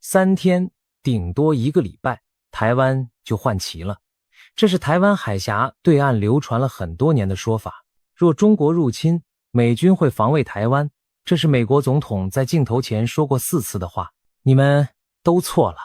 3天，頂多1個禮拜，台灣就換旗了。這是台灣海峽對岸流傳了很多年的說法。若中國入侵，美軍會防衛台灣，這是美國總統在鏡頭前說過4次的話。你們都錯了，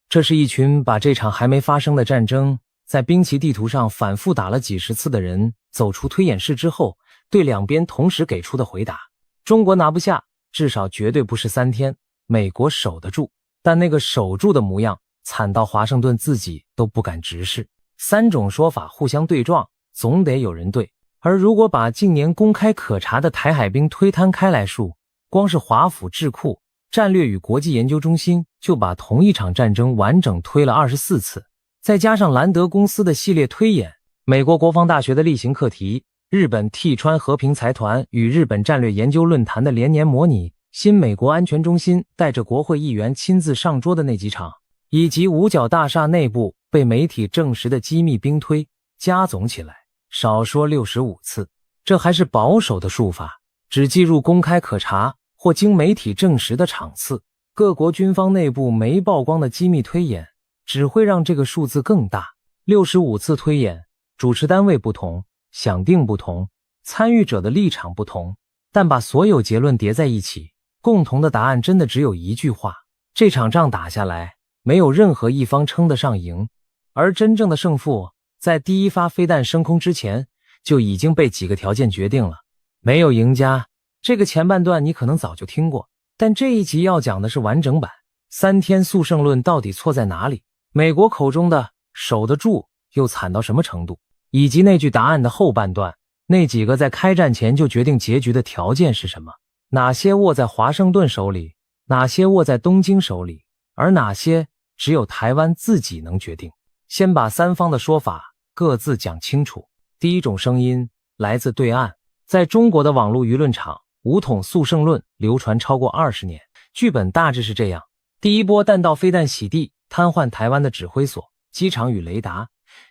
這是一群把這場還沒發生的戰爭在兵棋地圖上反復打了幾十次的人走出推演室之後，對兩邊同時給出的回答。中國拿不下，至少絕對不是3天，美國守得住，但那個守住的模樣慘到華盛頓自己都不敢直視。3種說法互相對撞，總得有人對。而如果把近年公開可查的台海兵推攤開來數，光是華府智庫戰略與國際研究中心就把同一場戰爭完整推了24次，再加上蘭德公司的系列推演，美國國防大學的例行課題，日本替川和平財團與日本戰略研究論壇的連年模擬，新美國安全中心帶着國會議員親自上桌的那幾場，以及五角大廈內部被媒體證實的機密兵推，加總起來少說65次。這還是保守的數法，只計入公開可查或經媒體證實的場次。各國軍方內部沒曝光的機密推演只會讓這個數字更大。65次推演，主持單位不同，想定不同，參與者的立場不同，但把所有結論疊在一起，共同的答案真的只有一句話：這場仗打下來，沒有任何一方稱得上贏，而真正的勝負在第一發飛彈升空之前就已經被幾個條件決定了。沒有贏家，這個前半段你可能早就聽過，但這一集要講的是完整版。3天速勝論到底錯在哪裡？美國口中的守得住又慘到什麼程度？以及那句答案的後半段，那幾個在開戰前就決定結局的條件是什麼？哪些握在華盛頓手裡，哪些握在東京手裡，而哪些只有台灣自己能決定？先把3方的說法各自講清楚。第一種聲音來自對岸，在中國的網絡輿論場，武統速勝論流傳超過20年，劇本大致是這樣：第一波彈道飛彈洗地，癱瘓台灣的指揮所、機場與雷達；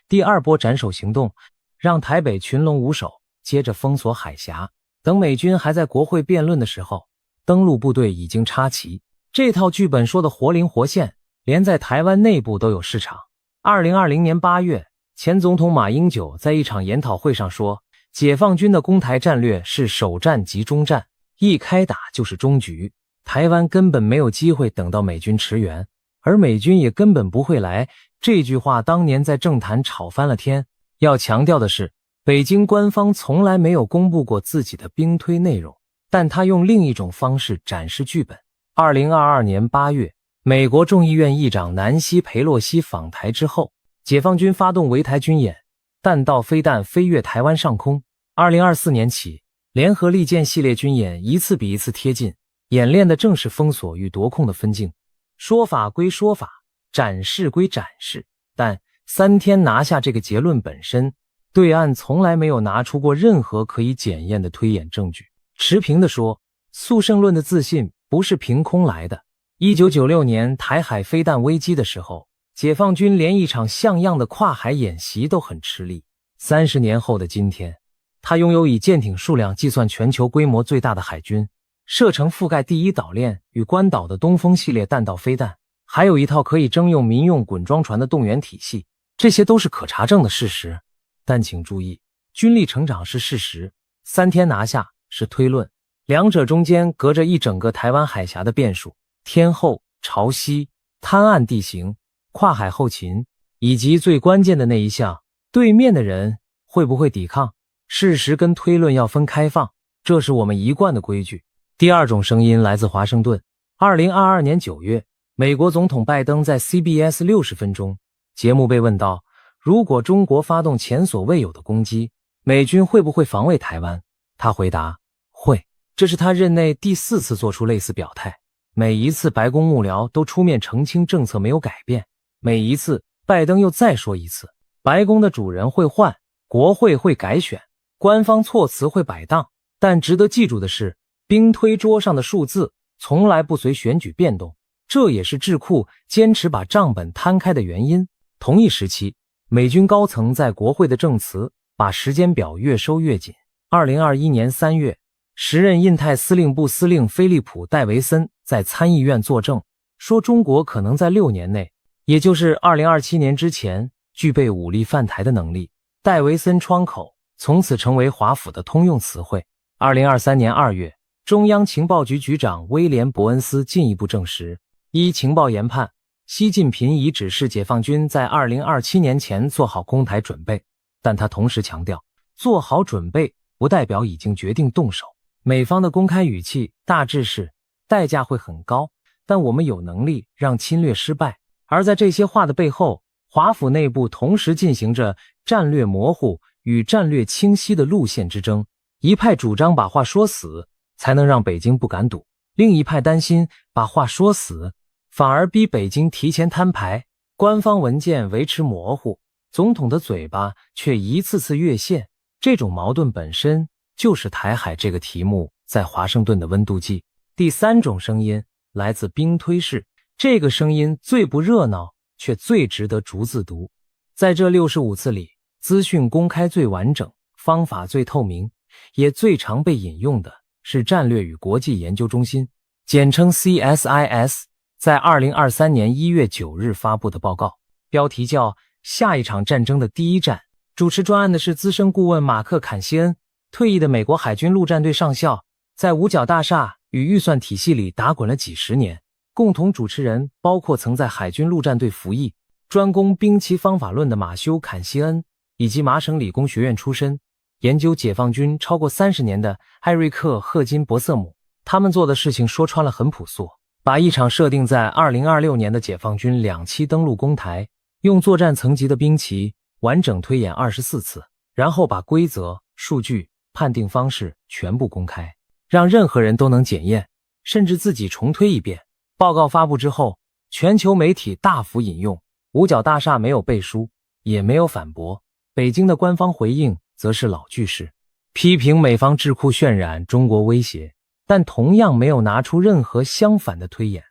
第二波斬首行動，讓台北群龍無首，接着封鎖海峽。等美軍還在國會辯論的時候，登陸部隊已經插旗。這套劇本說的活靈活現，連在台灣內部都有市場。2020年8月，前總統馬英九在一場研討會上說，解放軍的攻台戰略是首戰即終戰，一開打就是終局，台灣根本沒有機會等到美軍馳援，而美軍也根本不會來。這句話當年在政壇吵翻了天。要強調的是，北京官方從來沒有公布過自己的兵推內容，但他用另一種方式展示劇本。2022年8月，美國眾議院議長南希·裴洛西訪台之後，解放軍發動圍台軍演，彈道飛彈飛越台灣上空。2024年起，聯合利劍系列軍演一次比一次貼近，演練的正是封鎖與奪控的分境。說法歸說法，展示歸展示，但3天拿下這個結論本身，對岸從來沒有拿出過任何可以檢驗的推演證據。持平地說，速勝論的自信不是憑空來的。1996年台海飛彈危機的時候，解放軍連一場像樣的跨海演習都很吃力。30年後的今天，他擁有以艦艇數量計算全球規模最大的海軍，射程覆蓋第一島鏈與關島的東風系列彈道飛彈，還有一套可以徵用民用滾裝船的動員體系，這些都是可查證的事實。但請注意，軍力成長是事實，3天拿下是推論，兩者中間隔着一整個台灣海峽的變數，天候、潮汐、灘岸地形、跨海後勤，以及最關鍵的那一項，對面的人會不會抵抗。事實跟推論要分開放，這是我們一貫的規矩。第二種聲音來自華盛頓。2022年9月，美國總統拜登在 CBS 60分鐘節目被問到，如果中國發動前所未有的攻擊，美軍會不會防衛台灣？他回答，會。這是他任內第4次做出類似表態，每一次白宮幕僚都出面澄清政策沒有改變，每一次拜登又再說一次，白宮的主人會換，國會會改選，官方措辭會擺盪，但值得記住的是，兵推桌上的數字從來不隨選舉變動，這也是智庫堅持把賬本攤開的原因。同一時期，美軍高層在國會的證詞把時間表越收越緊。2021年3月，時任印太司令部司令菲利普·戴維森在參議院作證，說中國可能在6年內，也就是2027年之前，具備武力犯台的能力。戴維森窗口從此成為華府的通用詞彙。2023年2月，中央情報局局長威廉·伯恩斯進一步證實，依情報研判，習近平已指示解放軍在2027年前做好攻台準備，但他同時強調，做好準備不代表已經決定動手。美方的公開語氣大致是，代價會很高，但我們有能力讓侵略失敗。而在這些話的背後，華府內部同時進行着戰略模糊與戰略清晰的路線之爭，一派主張把話說死才能讓北京不敢賭，另一派擔心把話說死反而逼北京提前攤牌。官方文件維持模糊，總統的嘴巴卻一次次越線，這種矛盾本身就是台海這個題目在華盛頓的溫度計。第三種聲音來自兵推式，這個聲音最不熱鬧，卻最值得逐字讀。在這65次裡，資訊公開最完整，方法最透明，也最常被引用的是戰略與國際研究中心，簡稱 CSIS， 在2023年1月9日發布的報告，標題叫《下一場戰爭的第一戰》。主持專案的是資深顧問馬克·坎希恩，退役的美國海軍陸戰隊上校，在五角大廈與預算體系裡打滾了幾十年。共同主持人包括曾在海軍陸戰隊服役、專攻兵棋方法論的馬修·坎希恩，以及麻省理工學院出身、研究解放軍超過30年的艾瑞克·赫金伯瑟姆。他們做的事情說穿了很樸素，把一場設定在2026年的解放軍2期登陸攻台，用作戰層級的兵棋完整推演24次，然後把規則、數據、判定方式全部公開，讓任何人都能檢驗，甚至自己重推一遍。報告發布之後，全球媒體大幅引用，五角大廈沒有背書，也沒有反駁。北京的官方回應則是老句式，批評美方智庫渲染中國威脅，但同樣沒有拿出任何相反的推演。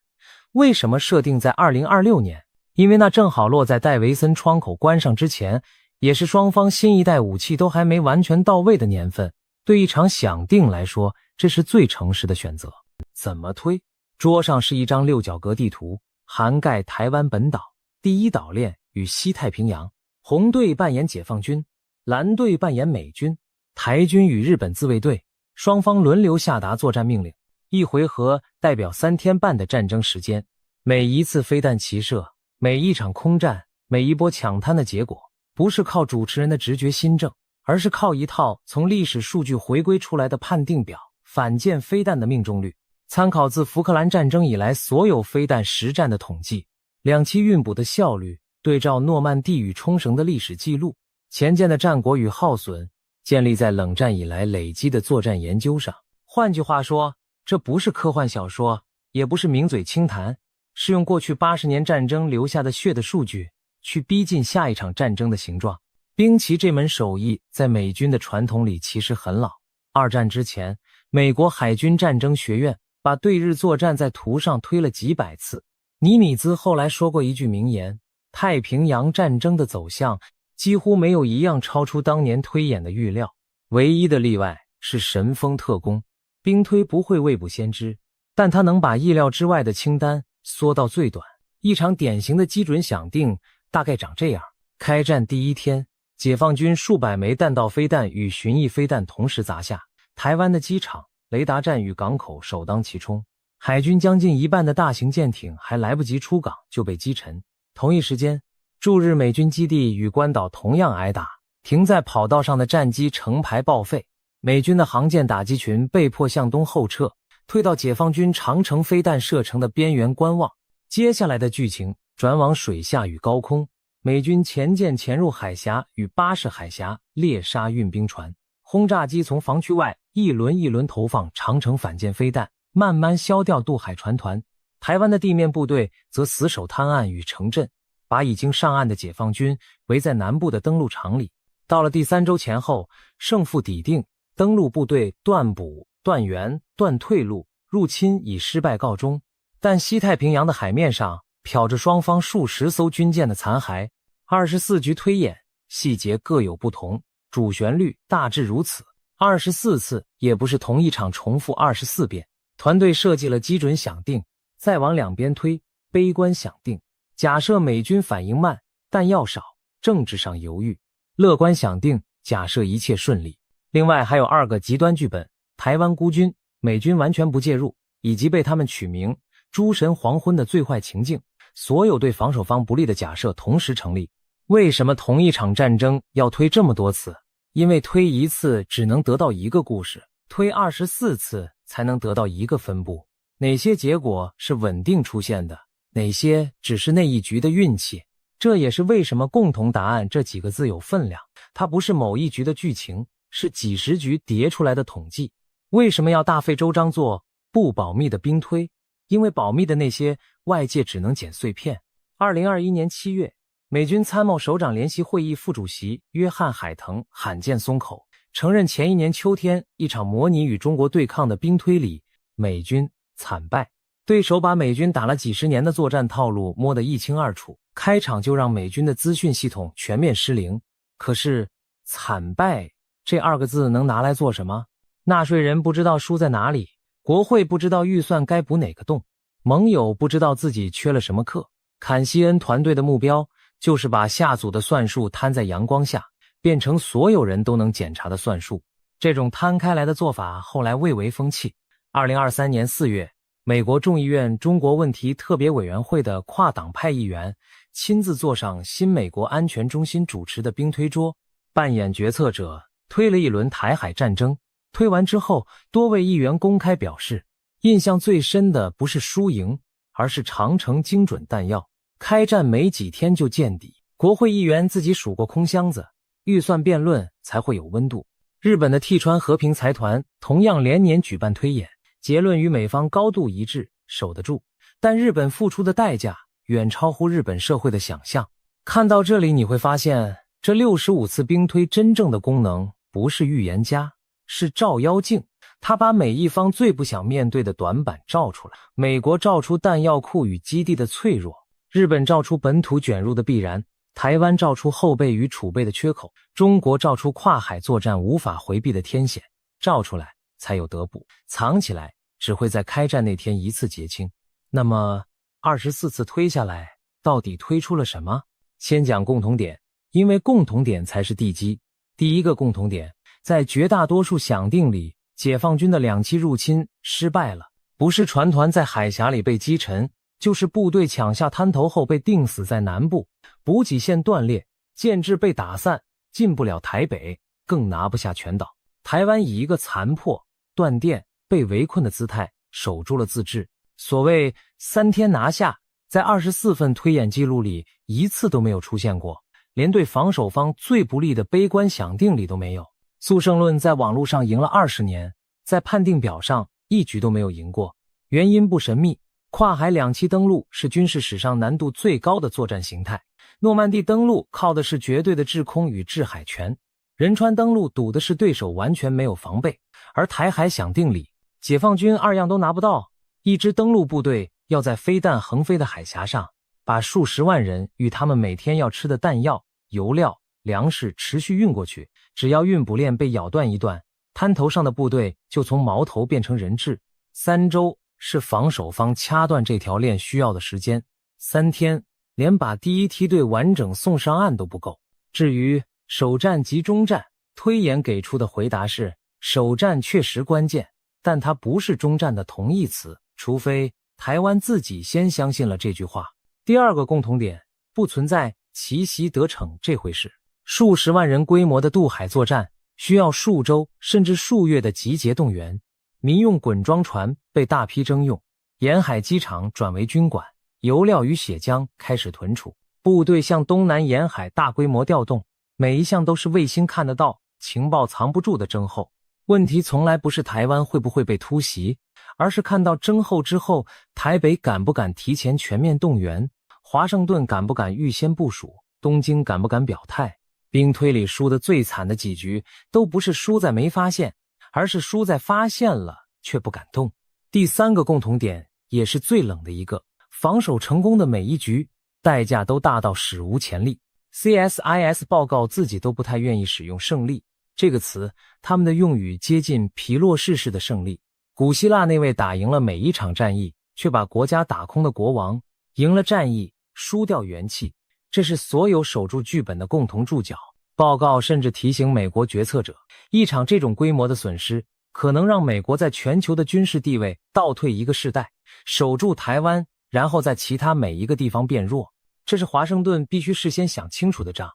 為什麼設定在2026年？因為那正好落在戴維森窗口關上之前，也是雙方新一代武器都還沒完全到位的年份。對一場響定來說，這是最誠實的選擇。怎麼推？桌上是一張六角格地圖，涵蓋台灣本島、第一島鏈與西太平洋。紅隊扮演解放軍，藍隊扮演美軍，台軍與日本自衛隊，雙方輪流下達作戰命令。一回合代表3天半的戰爭時間，每一次飛彈齊射，每一場空戰，每一波搶灘的結果，不是靠主持人的直覺心證，而是靠一套從歷史數據回歸出來的判定表，反艦飛彈的命中率。參考自福克蘭戰爭以來所有飛彈實戰的統計，2期運補的效率，對照諾曼底與沖繩的歷史記錄，前艦的戰果與耗損，建立在冷戰以來累積的作戰研究上。換句話說，這不是科幻小說，也不是名嘴輕談，是用過去80年戰爭留下的血的數據，去逼近下一場戰爭的形狀。兵棋這門手藝在美軍的傳統裡其實很老。2戰之前，美國海軍戰爭學院把對日作戰在圖上推了幾百次。尼米茲後來說過一句名言，太平洋戰爭的走向幾乎沒有一樣超出當年推演的預料，唯一的例外是神風特攻。兵推不會未卜先知，但他能把意料之外的清單縮到最短。一場典型的基準響定大概長這樣：開戰第一天，解放軍數百枚彈道飛彈與巡弋飛彈同時砸下，台灣的機場、雷達站與港口首當其衝，海軍將近一半的大型艦艇還來不及出港就被擊沉。同一時間，駐日美軍基地與關島同樣挨打，停在跑道上的戰機成排報廢，美軍的航艦打擊群被迫向東後撤，退到解放軍長程飛彈射程的邊緣觀望。接下來的劇情轉往水下與高空，美軍潛艦潛入海峽與巴士海峽獵殺運兵船，轟炸機從防區外一輪一輪投放長程反艦飛彈，慢慢消掉渡海船團。台灣的地面部隊則死守灘岸與城鎮，把已經上岸的解放軍圍在南部的登陸場裡。到了第3周前後，勝負底定，登陸部隊斷補、斷援、斷退路，入侵以失敗告終。但西太平洋的海面上漂着雙方數十艘軍艦的殘骸。24局推演，細節各有不同，主旋律大致如此。24次也不是同一場重複24遍。团隊設計了基準響定，再往兩邊推，悲觀想定，假設美軍反應慢，彈藥少，政治上猶豫；樂觀想定，假設一切順利。另外還有2個極端劇本：台灣孤軍，美軍完全不介入，以及被他們取名諸神黃昏的最壞情境。所有对防守方不利的假設同時成立。為什麼同一場戰爭要推這麼多次？因為推一次只能得到一個故事，推24次才能得到一個分布。哪些結果是穩定出現的，哪些只是那一局的運氣？這也是為什麼共同答案這幾個字有分量，它不是某一局的劇情，是幾十局疊出來的統計。為什麼要大費周章做不保密的兵推？因為保密的那些外界只能撿碎片。2021年7月，美軍參謀首長聯席會議副主席約翰·海騰罕見鬆口，承認前一年秋天一場模擬與中國對抗的兵推裡，美軍慘敗，對手把美軍打了幾十年的作戰套路摸得一清二楚，開場就讓美軍的資訊系統全面失靈。可是慘敗這2個字能拿來做什麼？納稅人不知道輸在哪裡，國會不知道預算該補哪個洞，盟友不知道自己缺了什麼課。坎西恩團隊的目標就是把下組的算術攤在陽光下，變成所有人都能檢查的算術。這種攤開來的做法後來蔚為風氣。2023年4月，美國眾議院中國問題特別委員會的跨黨派議員親自坐上新美國安全中心主持的兵推桌，扮演決策者，推了一輪台海戰爭。推完之後，多位議員公開表示，印象最深的不是輸贏，而是長城精準彈藥。開戰沒幾天就見底，國會議員自己數過空箱子，預算辯論才會有溫度。日本的替川和平財團同樣連年舉辦推演，結論與美方高度一致，守得住。但日本付出的代價遠超乎日本社會的想象。看到這裡你會發現，這65次兵推真正的功能不是預言家，是照妖鏡。他把每一方最不想面對的短板照出來。美國照出彈藥庫與基地的脆弱，日本照出本土捲入的必然，台灣照出後備與儲備的缺口，中國照出跨海作戰無法回避的天險。照出來才有得補，藏起來只會在開戰那天一次結清。那麼24次推下來，到底推出了什麼？先講共同點，因為共同點才是地基。第一個共同點，在絕大多數想定裡，解放軍的2期入侵失敗了，不是船團在海峽裡被擊沉，就是部隊搶下灘頭後被釘死在南部，補給線斷裂，建制被打散，進不了台北，更拿不下全島。台灣以一個殘破、斷電、被圍困的姿態守住了自治。所謂3天拿下，在24份推演記錄裡一次都沒有出現過，連對防守方最不利的悲觀想定裡都沒有。速勝論在網絡上贏了20年，在判定表上一局都沒有贏過。原因不神秘，跨海2期登陸是軍事史上難度最高的作戰形態。諾曼底登陸靠的是絕對的制空與制海權，仁川登陸賭的是對手完全沒有防備，而台海想定裡，解放軍2樣都拿不到。一支登陸部隊要在飞彈橫飛的海峽上，把數十萬人與他們每天要吃的彈藥、油料、糧食持續運過去，只要運補鏈被咬斷一段，灘頭上的部隊就從矛頭變成人質。3周是防守方掐斷這條鏈需要的時間，3天連把第1梯隊完整送上岸都不夠。至於首戰及終戰，推演給出的回答是，首戰確實關鍵，但它不是終戰的同義詞，除非台灣自己先相信了這句話。第2個共同點，不存在奇襲得逞這回事。數十萬人規模的渡海作戰需要數周甚至數月的集結動員，民用滾裝船被大批徵用，沿海機場轉為軍管，油料與血漿開始囤儲，部隊向東南沿海大規模調動，每一項都是衛星看得到、情報藏不住的徵候。問題從來不是台灣會不會被突襲，而是看到徵候之後，台北敢不敢提前全面動員，華盛頓敢不敢預先部署，東京敢不敢表態。兵推裡輸得最慘的幾局，都不是輸在沒發現，而是輸在發現了卻不敢動。第3個共同點，也是最冷的一個，防守成功的每一局，代價都大到史無前例。CSIS 報告自己都不太願意使用勝利這個詞，他們的用語接近皮洛士式的勝利。古希臘那位打贏了每一場戰役，卻把國家打空的國王，贏了戰役，輸掉元氣，這是所有守住劇本的共同注腳。報告甚至提醒美國決策者，一場這種規模的損失可能讓美國在全球的軍事地位倒退一個世代，守住台灣，然後在其他每一個地方變弱，這是華盛頓必須事先想清楚的賬。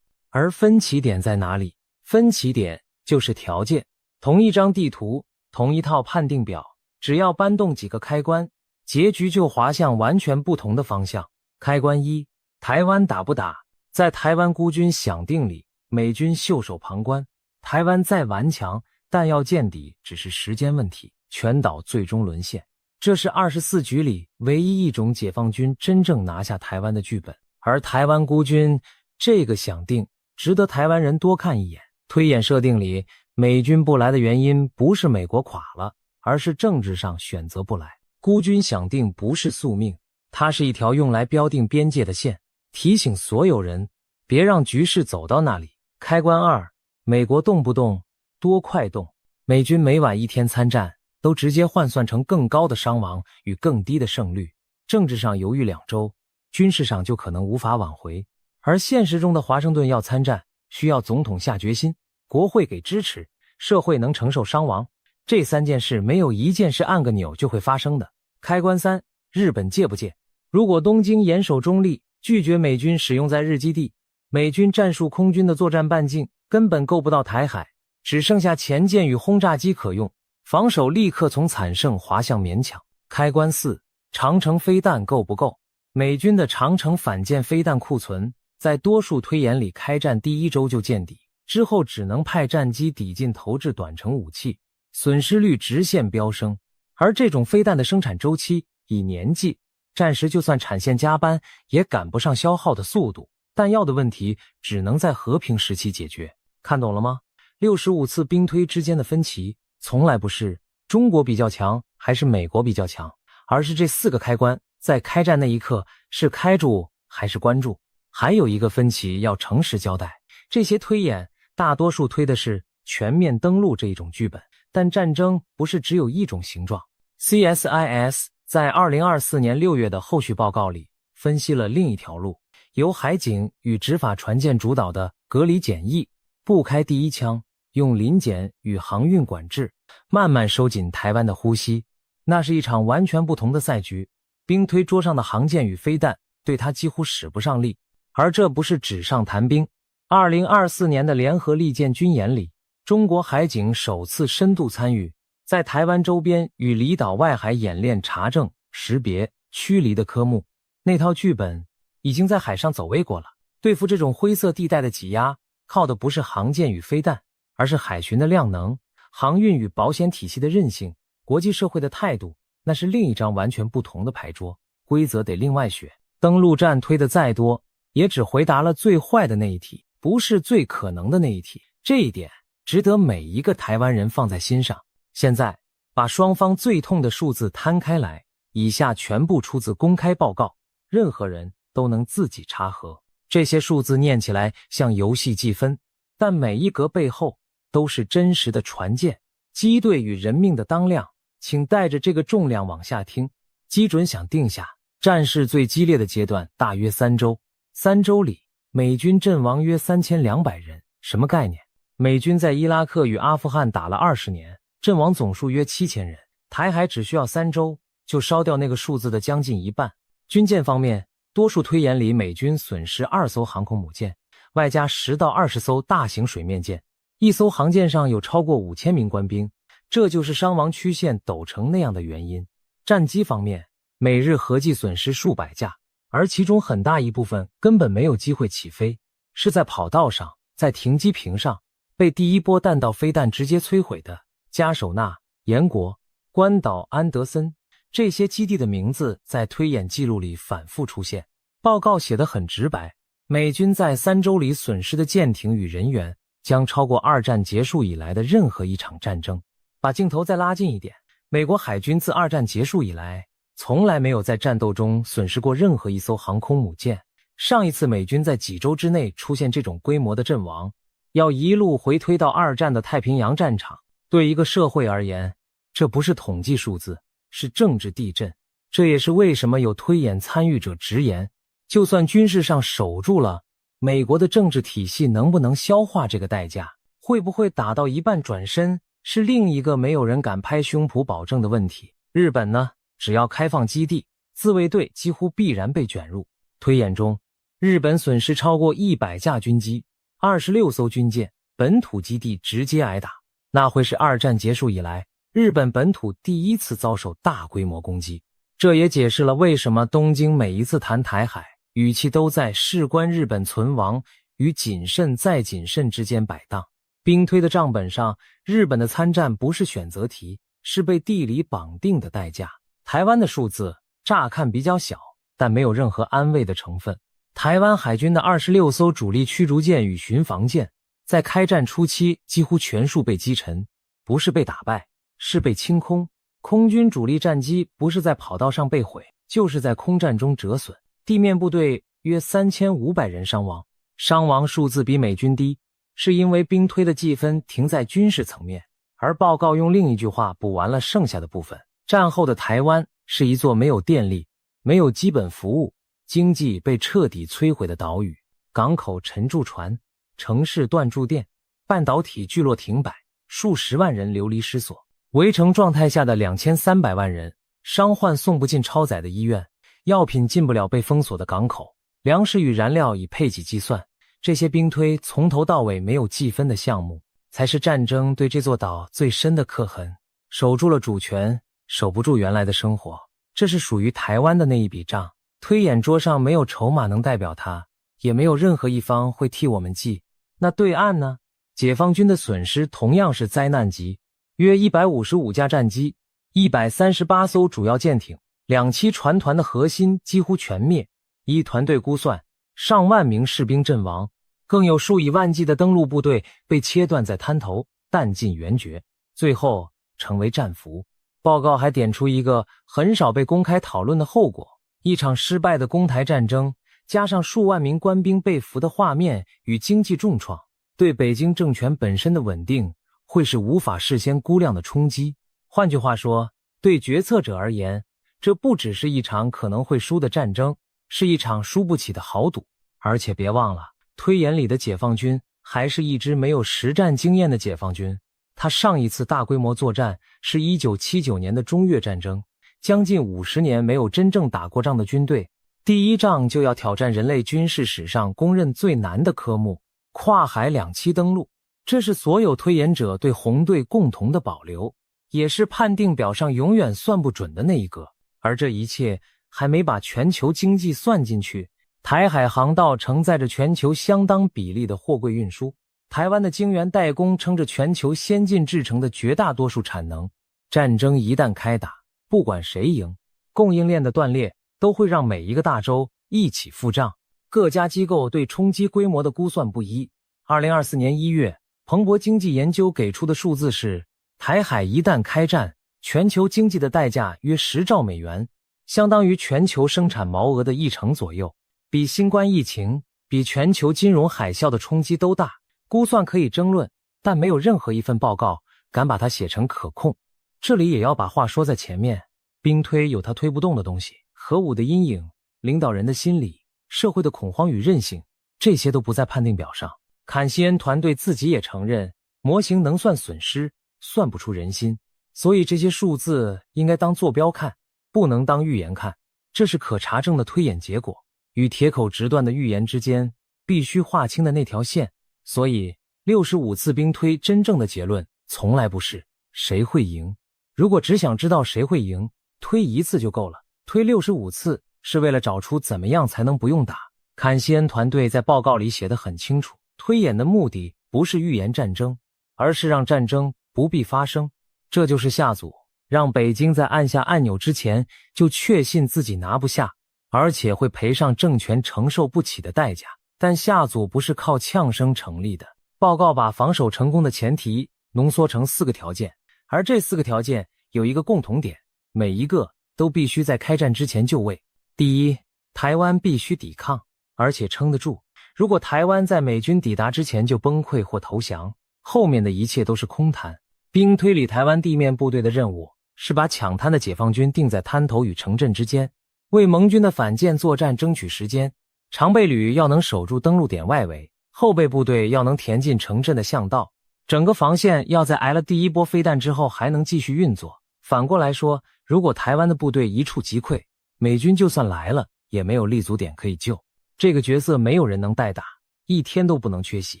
而分歧點在哪裡？分歧點就是條件。同一張地圖，同一套判定表，只要搬動幾個開關，結局就滑向完全不同的方向。開關一，台灣打不打？在台灣孤軍響定裡，美軍袖手旁觀，台灣再頑強，彈藥見底只是時間問題，全島最終淪陷。這是24局裡唯一一種解放軍真正拿下台灣的劇本。而台灣孤軍這個響定值得台灣人多看一眼。推演設定裡，美軍不來的原因不是美國垮了，而是政治上選擇不来。孤軍響定不是宿命，它是一條用來標定邊界的線，提醒所有人別讓局勢走到那裡。開關二，美國動不動多快動？美軍每晚1天參戰，都直接換算成更高的傷亡與更低的勝率。政治上猶豫2周，軍事上就可能無法挽回。而現實中的華盛頓要參戰，需要總統下決心，國會給支持，社會能承受傷亡。這3件事沒有一件是按個鈕就會發生的。開關3，日本借不借？如果東京嚴守中立，拒絕美軍使用在日基地，美軍戰術空軍的作戰半徑根本夠不到台海，只剩下潛艦與轟炸機可用，防守立刻從慘勝滑向勉強。開關4，長程飛彈夠不夠？美軍的長程反艦飛彈庫存在多數推演裡開戰第1周就見底，之後只能派戰機抵近投擲短程武器，損失率直線飆升。而這種飛彈的生產周期以年計，戰時就算產線加班也趕不上消耗的速度，彈藥的問題只能在和平時期解決。看懂了嗎？65次兵推之間的分歧從來不是中國比較強還是美國比較強，而是這4個開關在開戰那一刻是開住還是關住。還有一個分歧要誠實交代，這些推演大多數推的是全面登陸這一種劇本，但戰爭不是只有一種形狀。CSIS 在2024年6月的後續報告裡分析了另一條路，由海警與執法船艦主導的隔離檢疫，不開第一槍，用臨檢與航運管制，慢慢收緊台灣的呼吸。那是一場完全不同的賽局，兵推桌上的航艦與飛彈對他幾乎使不上力。而這不是紙上談兵。2024年的聯合利劍軍演裡，中國海警首次深度參與，在台灣周邊與離島外海演練查證、識別、驅離的科目。那套劇本已經在海上走位過了。對付這種灰色地帶的擠壓，靠的不是航艦與飛彈，而是海巡的量能、航運與保險體系的韌性、國際社會的態度。那是另一張完全不同的牌桌，規則得另外學。登陸戰推得再多，也只回答了最壞的那一題，不是最可能的那一題。這一點值得每一個台灣人放在心上。現在把雙方最痛的數字攤開來，以下全部出自公開報告，任何人都能自己查核。這些數字念起來像遊戲計分，但每一格背後都是真實的船艦、機隊與人命的當量。請帶着這個重量往下聽，基準想定下。戰事最激烈的階段大約3周，3周裡美軍陣亡約3200人。什麼概念？美軍在伊拉克與阿富汗打了20年，陣亡總數約7000人，台海只需要3周就燒掉那個數字的將近一半。軍艦方面，多數推演裡美軍損失2艘航空母艦，外加10到20艘大型水面艦，一艘航艦上有超過5000名官兵，這就是傷亡曲線陡成那樣的原因。戰機方面，美日合計損失數百架，而其中很大一部分根本沒有機會起飛，是在跑道上，在停機坪上被第一波彈道飛彈直接摧毀的。加手納、延國、關島、安德森這些基地的名字在推演記錄裡反復出現。報告寫得很直白，美軍在3周裡損失的艦艇與人員將超過二戰結束以來的任何一場戰爭。把鏡頭再拉近一點，美國海軍自二戰結束以來從來沒有在戰鬥中損失過任何一艘航空母艦。上一次美軍在幾周之內出現這種規模的陣亡，要一路回推到二戰的太平洋戰場。對一個社會而言，這不是統計數字，是政治地震。這也是為什麼有推演參與者直言，就算軍事上守住了，美國的政治體系能不能消化這個代價，會不會打到一半轉身，是另一個沒有人敢拍胸脯保證的問題。日本呢，只要開放基地，自衛隊幾乎必然被捲入。推演中，日本損失超過100架軍機，26艘軍艦，本土基地直接挨打，那會是二戰結束以來日本本土第一次遭受大規模攻擊。這也解釋了為什麼東京每一次談台海，語氣都在事關日本存亡與謹慎再謹慎之間擺盪。兵推的賬本上，日本的參戰不是選擇題，是被地理綁定的代價。台灣的數字乍看比較小，但沒有任何安慰的成分。台灣海軍的26艘主力驅逐艦與巡防艦，在開戰初期幾乎全數被擊沉，不是被打敗，是被清空。空軍主力戰機不是在跑道上被毀，就是在空戰中折損。地面部隊約3500人傷亡，傷亡數字比美軍低，是因為兵推的計分停在軍事層面，而報告用另一句話補完了剩下的部分。戰後的台灣是一座沒有電力、沒有基本服務、經濟被徹底摧毀的島嶼，港口沉住船，城市斷住電，半導體聚落停擺，數十萬人流離失所。圍城狀態下的2300萬人，傷患送不進超載的醫院，藥品進不了被封鎖的港口，糧食與燃料以配給計算。這些兵推從頭到尾沒有計分的項目，才是戰爭對這座島最深的刻痕。守住了主權，守不住原來的生活，這是屬於台灣的那一筆賬。推演桌上沒有籌碼能代表它，也沒有任何一方會替我們記。那對岸呢？解放軍的損失同樣是災難級。約155架戰機，138艘主要艦艇，2棲船團的核心幾乎全滅。依團隊估算，上萬名士兵陣亡，更有數以萬計的登陸部隊被切斷在灘頭，彈盡援絕，最後成為戰俘。報告還點出一個很少被公開討論的後果：一場失敗的攻台戰爭，加上數萬名官兵被俘的畫面與經濟重創，對北京政權本身的穩定會是無法事先估量的衝擊。換句話說，對決策者而言，這不只是一場可能會輸的戰爭，是一場輸不起的豪賭。而且別忘了，推演裡的解放軍還是一支沒有實戰經驗的解放軍。他上一次大規模作戰是1979年的中越戰爭，將近50年沒有真正打過仗的軍隊，第一仗就要挑戰人類軍事史上公認最難的科目——跨海2棲登陸。這是所有推演者對紅隊共同的保留，也是判定表上永遠算不準的那一個。而這一切還沒把全球經濟算進去。台海航道承載着全球相當比例的貨櫃運輸，台灣的晶圓代工撐着全球先進製程的絕大多數產能。戰爭一旦開打，不管誰贏，供應鏈的斷裂都會讓每一個大洲一起付賬。各家機構對衝擊規模的估算不一。2024年1月，彭博經濟研究給出的數字是，台海一旦開戰，全球經濟的代價約10兆美元，相當於全球生產毛額的1成左右，比新冠疫情、比全球金融海嘯的衝擊都大。估算可以爭論，但沒有任何一份報告敢把它寫成可控。這裡也要把話說在前面，兵推有它推不動的東西，核武的陰影、領導人的心理、社會的恐慌與韌性，這些都不在判定表上。坎西恩團隊自己也承認，模型能算損失，算不出人心，所以這些數字應該當坐標看，不能當預言看。這是可查證的推演結果，與鐵口直斷的預言之間必須劃清的那條線。所以65次兵推真正的結論從來不是誰會贏。如果只想知道誰會贏，推一次就夠了。推65次是為了找出怎麼樣才能不用打。坎西恩团隊在報告裡寫得很清楚，推演的目的不是預言戰爭，而是讓戰爭不必發生。這就是下組，讓北京在按下按鈕之前就確信自己拿不下，而且會賠上政權承受不起的代價。但下組不是靠嗆聲成立的。報告把防守成功的前提濃縮成4個條件，而這4個條件有一個共同點，每一個都必須在開戰之前就位。第一，台灣必須抵抗，而且撐得住。如果台灣在美軍抵達之前就崩潰或投降，後面的一切都是空談。兵推理台灣地面部隊的任務是把搶灘的解放軍定在灘頭與城鎮之間，為盟軍的反艦作戰爭取時間。常備旅要能守住登陸點外圍，後備部隊要能填進城鎮的巷道，整個防線要在挨了第一波飛彈之後還能繼續運作。反過來說，如果台灣的部隊一觸即潰，美軍就算來了也沒有立足點可以救。這個角色沒有人能代打，一天都不能缺席。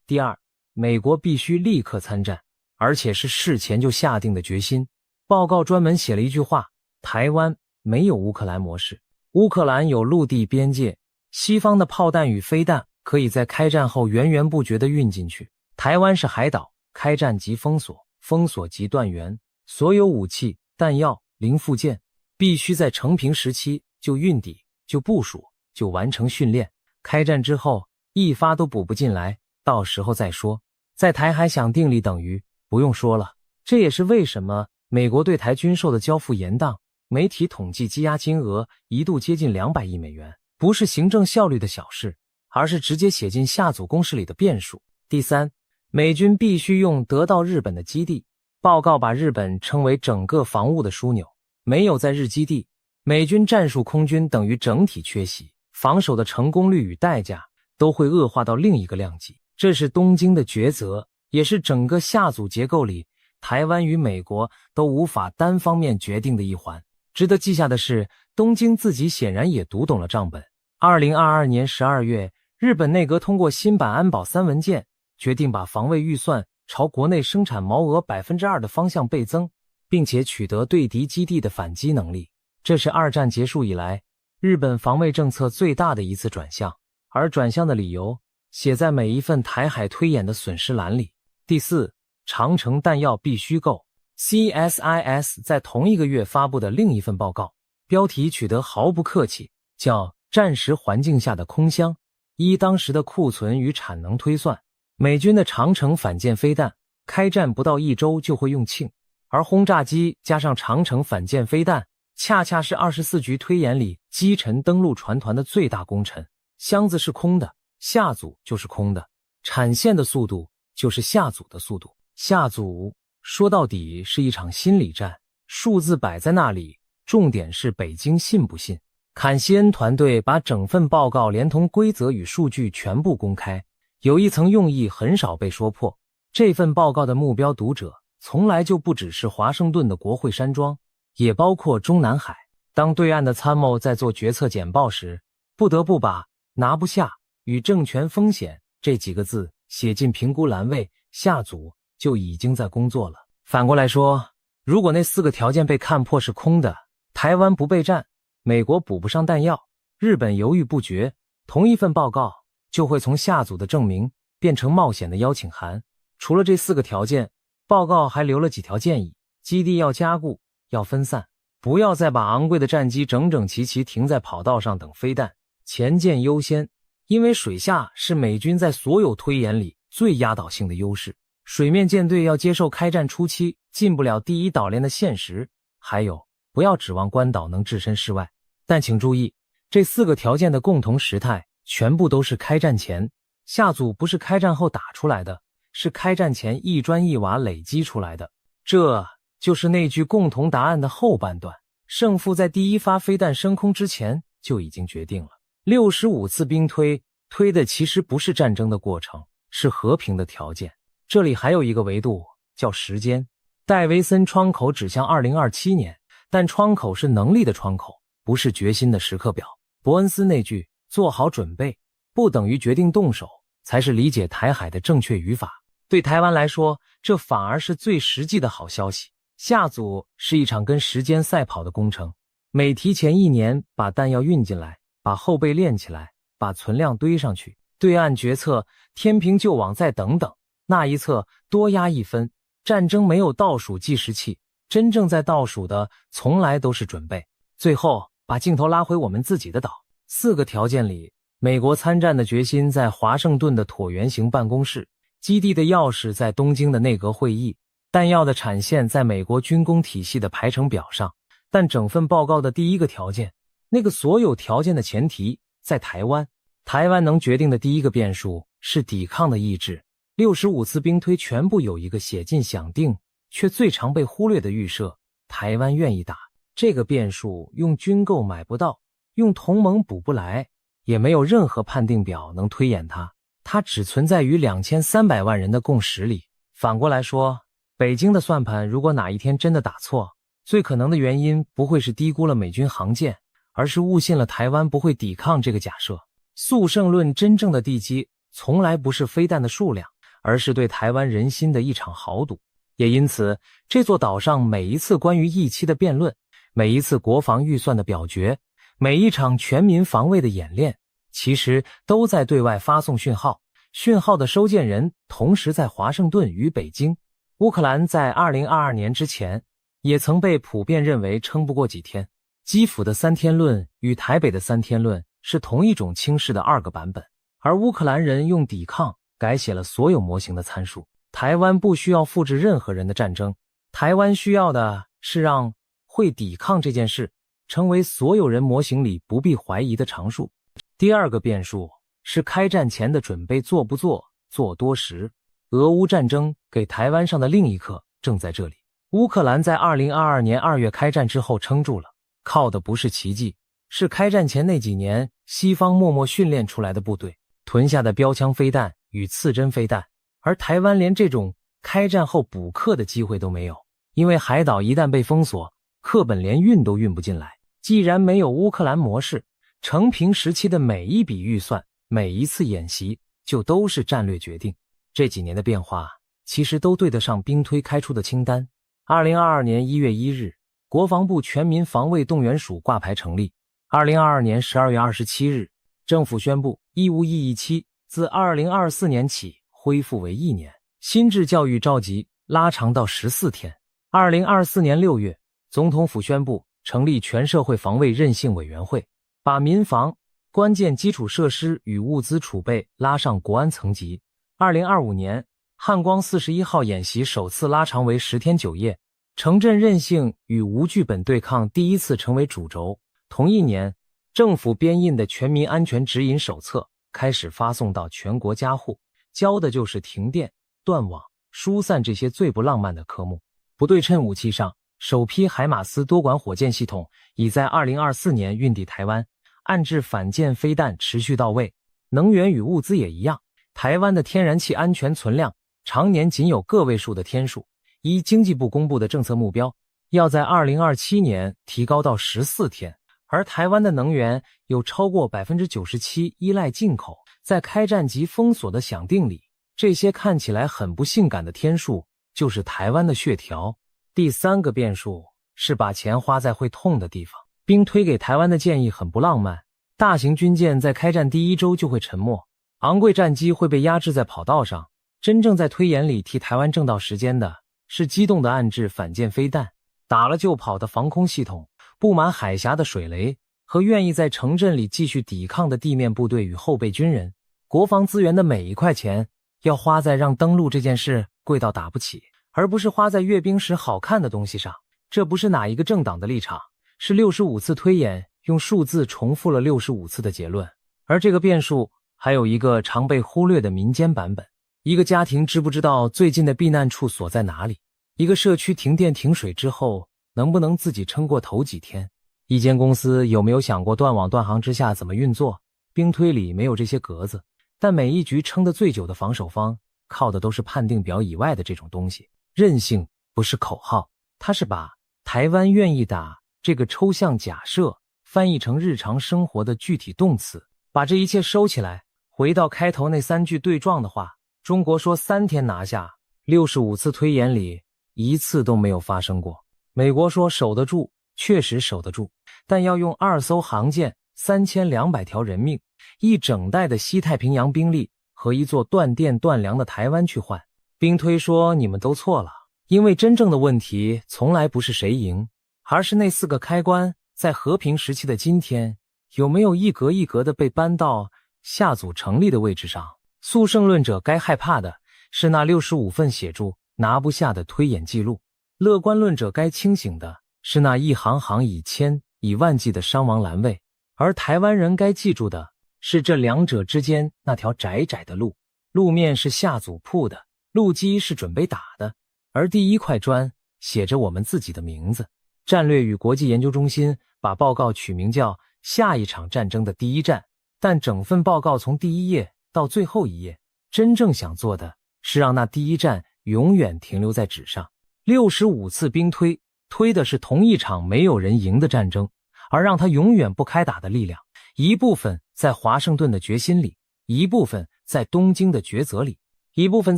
第二，美國必須立刻參戰，而且是事前就下定的決心。報告專門寫了一句話：台灣沒有烏克蘭模式，烏克蘭有陸地邊界，西方的炮彈與飛彈可以在開戰後源源不絕地運進去。台灣是海島，開戰即封鎖，封鎖即斷源，所有武器、彈藥、零附件必須在成平時期就運抵、就部署、就完成訓練。開戰之後一發都補不進來，到時候再說。在台海響定裡等於不用說了。這也是為什麼美國對台軍售的交付延宕，媒體統計積壓金額一度接近200億美元，不是行政效率的小事，而是直接寫進下組公式裡的變數。第三，美軍必須用得到日本的基地。報告把日本稱為整個防務的樞紐，沒有在日基地，美軍戰術空軍等於整體缺席，防守的成功率與代價都會惡化到另一個量級。這是東京的抉擇，也是整個下組結構裡台灣與美國都無法單方面決定的一環。值得記下的是，東京自己顯然也讀懂了賬本。2022年12月，日本內閣通過新版安保3文件，決定把防衛預算朝國內生產毛額 2% 的方向倍增，並且取得對敵基地的反擊能力。這是二戰結束以來日本防衛政策最大的一次轉向，而轉向的理由寫在每一份台海推演的損失欄裡。第四，長程彈藥必須夠。CSIS 在同一個月發布的另一份報告，標題取得毫不客氣，叫戰時環境下的空箱。依當時的庫存與產能推算，美軍的長程反艦飛彈開戰不到1周就會用罄，而轟炸機加上長程反艦飛彈恰恰是24局推演裡擊沉登陸船團的最大功臣。箱子是空的，下組就是空的，產線的速度就是下組的速度。下組說到底是一場心理戰，數字擺在那裡，重點是北京信不信。坎西恩團隊把整份報告連同規則與數據全部公開，有一層用意很少被說破。這份報告的目標讀者從來就不只是華盛頓的國會山莊，也包括中南海。當對岸的參謀在做決策簡報時，不得不把拿不下與政權風險這幾個字寫進評估欄位，下組就已經在工作了。反過來說，如果那4個條件被看破是空的，台灣不備戰，美國補不上彈藥，日本猶豫不決，同一份報告就會從下組的證明變成冒險的邀請函。除了這4個條件，報告還留了幾條建議：基地要加固，要分散，不要再把昂貴的戰機整整齊齊停在跑道上等飛彈，前艦優先，因為水下是美軍在所有推演裡最壓倒性的優勢。水面艦隊要接受開戰初期進不了第一島鏈的現實，還有不要指望關島能置身事外。但請注意，這4個條件的共同時態全部都是開戰前，下組不是開戰後打出來的，是開戰前一磚一瓦累積出來的。這就是那句共同答案的後半段，勝負在第一發飛彈升空之前就已經決定了。65次兵推的其實不是戰爭的過程，是和平的條件。這裡還有一個維度叫時間。戴維森窗口指向2027年，但窗口是能力的窗口，不是決心的時刻表。伯恩斯那句做好準備不等於決定動手，才是理解台海的正確語法。對台灣來說，這反而是最實際的好消息。下組是一場跟時間賽跑的工程，每提前1年把彈藥運進來，把後備練起來，把存量堆上去。對岸決策天平就往再等等，那一側多壓1分。戰爭沒有倒數計時器，真正在倒數的從來都是準備。最後把鏡頭拉回我們自己的島，4個條件裡，美國參戰的決心在華盛頓的橢圓形辦公室，基地的鑰匙在東京的內閣會議，彈藥的產線在美國軍工體系的排程表上。但整份報告的第一個條件，那個所有條件的前提在台灣。台灣能決定的第一個變數是抵抗的意志。65次兵推全部有一個寫進響定卻最常被忽略的預設：台灣願意打。這個變數用軍購買不到，用同盟補不來，也沒有任何判定表能推演它，它只存在於2300萬人的共識裡。反過來說，北京的算盤如果哪一天真的打錯，最可能的原因不會是低估了美軍航艦，而是誤信了台灣不會抵抗這個假設。速勝論真正的地基從來不是飛彈的數量，而是對台灣人心的一場豪賭。也因此，這座島上每一次關於役期的辯論，每一次國防預算的表決，每一場全民防衛的演練，其實都在對外發送訊號。訊號的收件人同時在華盛頓與北京。烏克蘭在2022年之前也曾被普遍認為撐不過幾天。基輔的3天論與台北的3天論是同一種輕視的2個版本，而烏克蘭人用抵抗改寫了所有模型的參數。台灣不需要複製任何人的戰爭，台灣需要的是讓會抵抗這件事成為所有人模型裡不必懷疑的常數。第2個變數是開戰前的準備做不做，做多時。俄烏戰爭給台灣上的另一課正在這裡。烏克蘭在2022年2月開戰之後撐住了，靠的不是奇蹟，是開戰前那幾年西方默默訓練出來的部隊囤下的標槍飛彈與刺針飛彈。而台灣連這種開戰後補課的機會都沒有，因為海島一旦被封鎖，課本連運都運不進來。既然沒有烏克蘭模式，承平時期的每一筆預算，每一次演習就都是戰略決定。這幾年的變化其實都對得上兵推開出的清單。2022年1月1日，國防部全民防衛動員署掛牌成立。2022年12月27日，政府宣布義務役役期自2024年起恢復為1年，新制教育召集拉長到14天。2024年6月，總統府宣布成立全社會防衛韌性委員會，把民防、關鍵基礎設施與物資儲備拉上國安層級。2025年，漢光41號演習首次拉長為10天9夜，城鎮韌性與無劇本對抗第一次成為主軸。同一年，政府編印的全民安全指引手冊開始發送到全國家戶，教的就是停電、斷網、疏散這些最不浪漫的科目。不對稱武器上，首批海馬斯多管火箭系統已在2024年運抵台灣，岸置反艦飛彈持續到位。能源與物資也一樣，台灣的天然氣安全存量常年僅有個位數的天數，依經濟部公布的政策目標，要在2027年提高到14天。而台灣的能源有超過 97% 依賴進口，在開戰及封鎖的想定裡，這些看起來很不性感的天數就是台灣的血條。第3個變數是把錢花在會痛的地方。兵推給台灣的建議很不浪漫，大型軍艦在開戰第1周就會沉沒，昂貴戰機會被壓制在跑道上，真正在推演裡替台灣掙到時間的是機動的岸置反艦飛彈、打了就跑的防空系統、布滿海峽的水雷和願意在城鎮裡繼續抵抗的地面部隊與後備軍人。國防資源的每一塊錢要花在讓登陸這件事貴到打不起，而不是花在閱兵時好看的東西上。這不是哪一個政黨的立場，是65次推演用數字重複了65次的結論。而這個變數還有一個常被忽略的民間版本。一個家庭知不知道最近的避難處所在哪裡？一個社區停電停水之後能不能自己撐過頭幾天？一間公司有沒有想過斷網斷航之下怎麼運作？兵推裡沒有這些格子，但每一局撐得最久的防守方靠的都是判定表以外的這種東西。韌性不是口號，它是把台灣願意打這個抽象假設翻譯成日常生活的具體動詞。把這一切收起來，回到開頭那3句對撞的話，中國說3天拿下，65次推演裡1次都沒有發生過。美國說守得住，確實守得住，但要用2艘航艦、3200條人命、一整代的西太平洋兵力和一座斷電斷糧的台灣去換。兵推說你們都錯了，因為真正的問題從來不是誰贏，而是那4個開關在和平時期的今天有沒有一格一格的被搬到下組成立的位置上。速勝論者該害怕的是那65份寫注拿不下的推演記錄，樂觀論者該清醒的是那一行行以千以萬計的傷亡欄位，而台灣人該記住的是這兩者之間那條窄窄的路。路面是下組鋪的，路基是準備打的，而第一塊磚寫着我們自己的名字。戰略與國際研究中心把報告取名叫《下一場戰爭的第一戰》，但整份報告從第一頁到最後一頁，真正想做的是讓那第一戰永遠停留在紙上。65次兵推，推的是同一場沒有人贏的戰爭，而讓它永遠不開打的力量，一部分在華盛頓的決心裡，一部分在東京的抉擇裡，一部分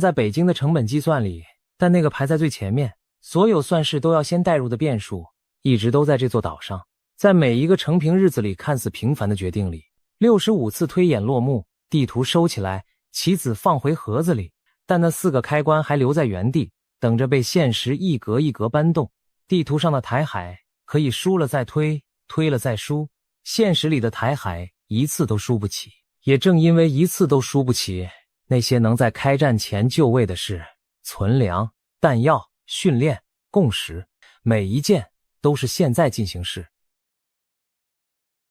在北京的成本計算裡，但那個排在最前面，所有算式都要先帶入的變數，一直都在這座島上。在每一個成平日子裡看似平凡的決定裡，65次推演落幕，地圖收起來，棋子放回盒子裡，但那4個開關還留在原地，等着被現實一格一格搬動。地圖上的台海可以輸了再推，推了再輸，現實裡的台海一次都輸不起。也正因為一次都輸不起，那些能在開戰前就位的事，存糧、彈藥、訓練、共識，每一件都是現在进行式。